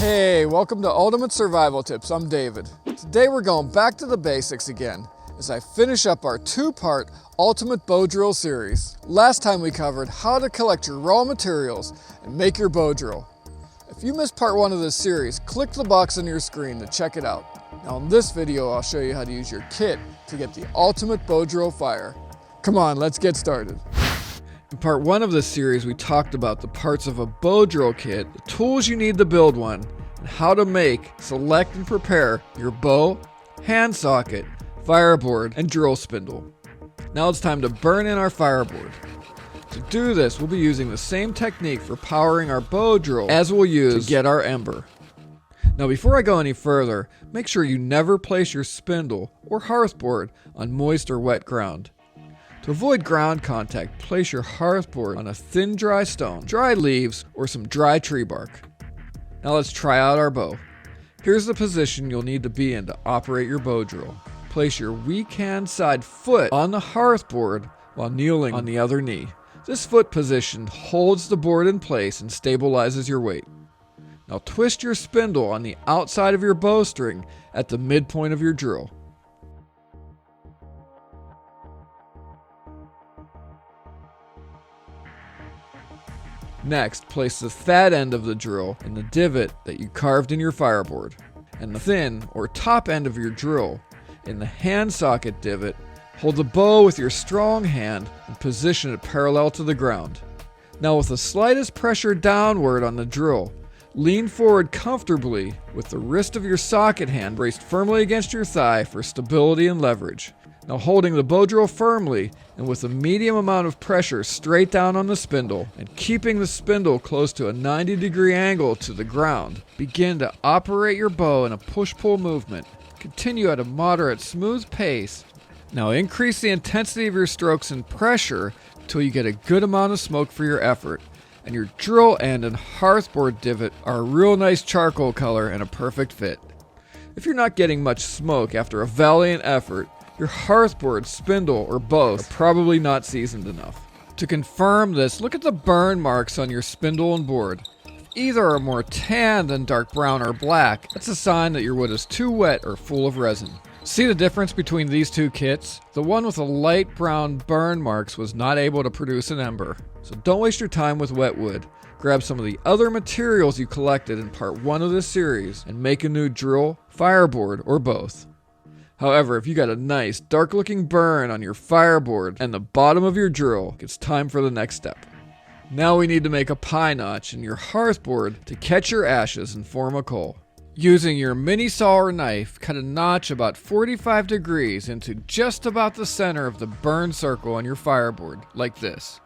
Hey, welcome to Ultimate Survival Tips. I'm David. Today we're going back to the basics again as I finish up our two-part Ultimate Bow Drill series. Last time we covered how to collect your raw materials and make your bow drill. If you missed part one of this series, click the box on your screen to check it out. Now in this video, I'll show you how to use your kit to get the ultimate bow drill fire. Come on, let's get started. In part one of this series, we talked about the parts of a bow drill kit, the tools you need to build one, and how to make, select, and prepare your bow, hand socket, fireboard, and drill spindle. Now it's time to burn in our fireboard. To do this, we'll be using the same technique for powering our bow drill as we'll use to get our ember. Now before I go any further, make sure you never place your spindle or hearthboard on moist or wet ground. To avoid ground contact, place your hearthboard on a thin dry stone, dry leaves, or some dry tree bark. Now let's try out our bow. Here's the position you'll need to be in to operate your bow drill. Place your weak hand side foot on the hearthboard while kneeling on the other knee. This foot position holds the board in place and stabilizes your weight. Now twist your spindle on the outside of your bowstring at the midpoint of your drill. Next, place the fat end of the drill in the divot that you carved in your fireboard, and the thin or top end of your drill in the hand socket divot. Hold the bow with your strong hand and position it parallel to the ground. Now with the slightest pressure downward on the drill, lean forward comfortably with the wrist of your socket hand braced firmly against your thigh for stability and leverage. Now holding the bow drill firmly and with a medium amount of pressure straight down on the spindle and keeping the spindle close to a 90-degree angle to the ground, begin to operate your bow in a push-pull movement. Continue at a moderate, smooth pace. Now increase the intensity of your strokes and pressure until you get a good amount of smoke for your effort. And your drill end and hearthboard divot are a real nice charcoal color and a perfect fit. If you're not getting much smoke after a valiant effort, your hearthboard, spindle, or both are probably not seasoned enough. To confirm this, look at the burn marks on your spindle and board. If either are more tan than dark brown or black, that's a sign that your wood is too wet or full of resin. See the difference between these two kits? The one with the light brown burn marks was not able to produce an ember. So don't waste your time with wet wood. Grab some of the other materials you collected in part one of this series and make a new drill, fireboard, or both. However, if you got a nice, dark-looking burn on your fireboard and the bottom of your drill, it's time for the next step. Now we need to make a pie notch in your hearthboard to catch your ashes and form a coal. Using your mini saw or knife, cut a notch about 45 degrees into just about the center of the burn circle on your fireboard, like this.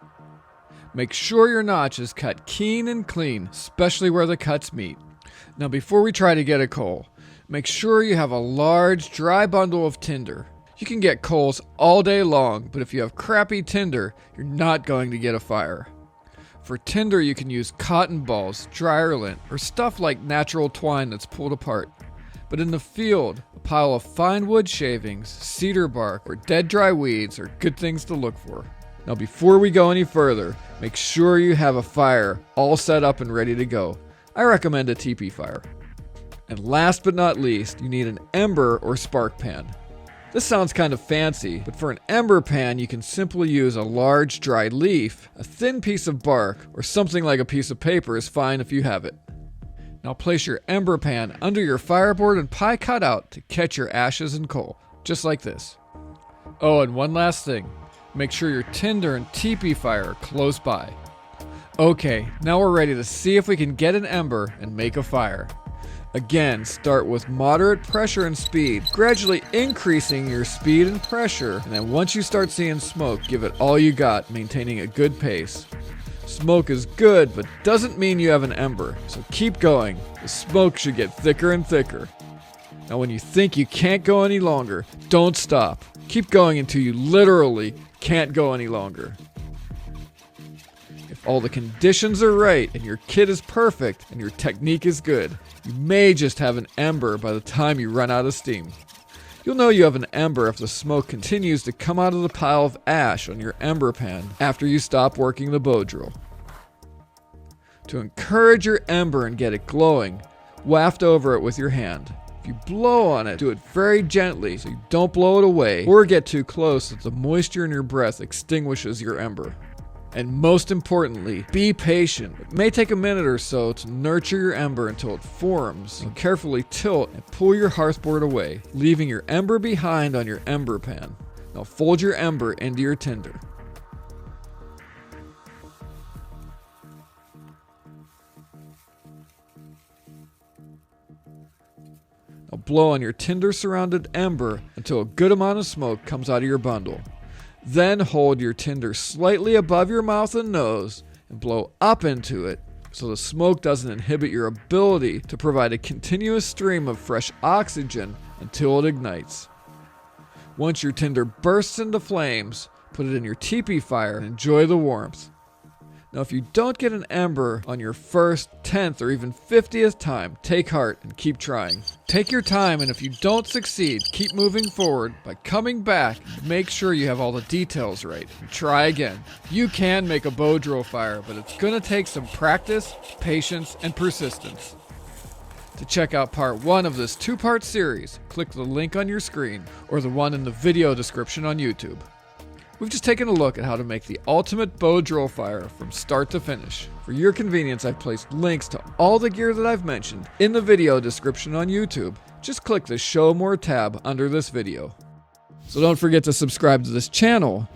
Make sure your notch is cut keen and clean, especially where the cuts meet. Now before we try to get a coal, make sure you have a large, dry bundle of tinder. You can get coals all day long, but if you have crappy tinder, you're not going to get a fire. For tinder, you can use cotton balls, dryer lint, or stuff like natural twine that's pulled apart. But in the field, a pile of fine wood shavings, cedar bark, or dead dry weeds are good things to look for. Now before we go any further, make sure you have a fire all set up and ready to go. I recommend a teepee fire. And last but not least, you need an ember or spark pan. This sounds kind of fancy, but for an ember pan, you can simply use a large dry leaf, a thin piece of bark, or something like a piece of paper is fine if you have it. Now place your ember pan under your fireboard and pie cutout to catch your ashes and coal, just like this. Oh, and one last thing. Make sure your tinder and teepee fire are close by. Okay, now we're ready to see if we can get an ember and make a fire. Again, start with moderate pressure and speed, gradually increasing your speed and pressure, and then once you start seeing smoke, give it all you got, maintaining a good pace. Smoke is good, but doesn't mean you have an ember, so keep going. The smoke should get thicker and thicker. Now when you think you can't go any longer, don't stop. Keep going until you literally can't go any longer. If all the conditions are right and your kit is perfect and your technique is good, you may just have an ember by the time you run out of steam. You'll know you have an ember if the smoke continues to come out of the pile of ash on your ember pan after you stop working the bow drill. To encourage your ember and get it glowing, waft over it with your hand. If you blow on it, do it very gently so you don't blow it away or get too close that the moisture in your breath extinguishes your ember. And most importantly, be patient. It may take a minute or so to nurture your ember until it forms. So carefully tilt and pull your hearthboard away, leaving your ember behind on your ember pan. Now fold your ember into your tinder. Now blow on your tinder-surrounded ember until a good amount of smoke comes out of your bundle. Then hold your tinder slightly above your mouth and nose and blow up into it so the smoke doesn't inhibit your ability to provide a continuous stream of fresh oxygen until it ignites. Once your tinder bursts into flames, put it in your teepee fire and enjoy the warmth. Now, if you don't get an ember on your first, 10th, or even 50th time, take heart and keep trying. Take your time, and if you don't succeed, keep moving forward by coming back and make sure you have all the details right, and try again. You can make a bow drill fire, but it's going to take some practice, patience, and persistence. To check out part 1 of this 2-part series, click the link on your screen or the one in the video description on YouTube. We've just taken a look at how to make the ultimate bow drill fire from start to finish. For your convenience, I've placed links to all the gear that I've mentioned in the video description on YouTube. Just click the Show More tab under this video. So don't forget to subscribe to this channel.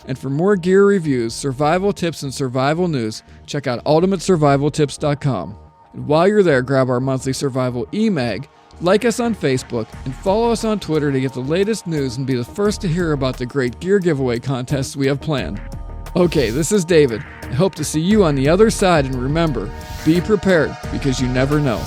And for more gear reviews, survival tips, and survival news, check out ultimatesurvivaltips.com. And while you're there, grab our monthly survival e-mag, like us on Facebook, and follow us on Twitter to get the latest news and be the first to hear about the great gear giveaway contests we have planned. Okay, this is David. I hope to see you on the other side, and remember, be prepared because you never know.